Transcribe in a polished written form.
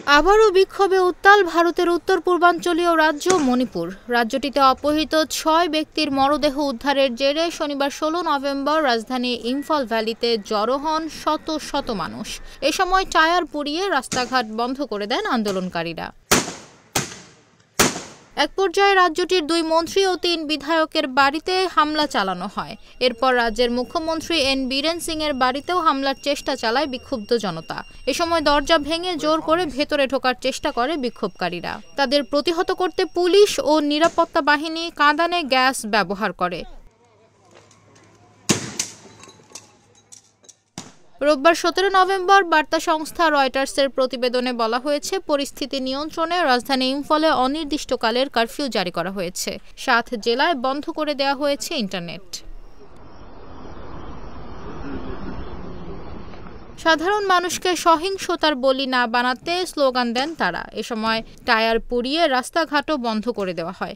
আবারও বিক্ষোভে উত্তাল ভারতের উত্তর পূর্বাঞ্চলীয় রাজ্য মণিপুর। রাজ্যটিতে অপহৃত ৬ ব্যক্তির মরদেহ উদ্ধারের জেরে শনিবার ১৬ নভেম্বর রাজধানী ইম্ফল ভ্যালিতে জড়ো হন শত শত মানুষ। এ সময় টায়ার পুড়িয়ে রাস্তাঘাট বন্ধ করে দেন আন্দোলনকারীরা। এক পর্যায়ে রাজ্যটির ২ মন্ত্রী ও ৩ বিধায়কের বাড়িতে হামলা চালানো হয়। এরপর রাজ্যের মুখ্যমন্ত্রী এন বীরেন সিং এর বাড়িতেও হামলার চেষ্টা চালায় বিক্ষুব্ধ জনতা। এ সময় দরজা ভেঙে জোর করে ভেতরে ঢোকার চেষ্টা করে বিক্ষোভকারীরা। তাদের প্রতিহত করতে পুলিশ ও নিরাপত্তা বাহিনী কাঁদানে গ্যাস ব্যবহার করে। রোববার ১৭ নভেম্বর বার্তা সংস্থা রয়টার্সের প্রতিবেদনে বলা হয়েছে, পরিস্থিতি নিয়ন্ত্রণে রাজধানী ইম্ফলে অনির্দিষ্টকালের কারফিউ জারি করা হয়েছে। ৭ জেলায় বন্ধ করে দেওয়া হয়েছে ইন্টারনেট। সাধারণ মানুষকে সহিংসতার বলি না বানাতে স্লোগান দেন তারা। এ সময় টায়ার পুড়িয়ে রাস্তাঘাটও বন্ধ করে দেওয়া হয়।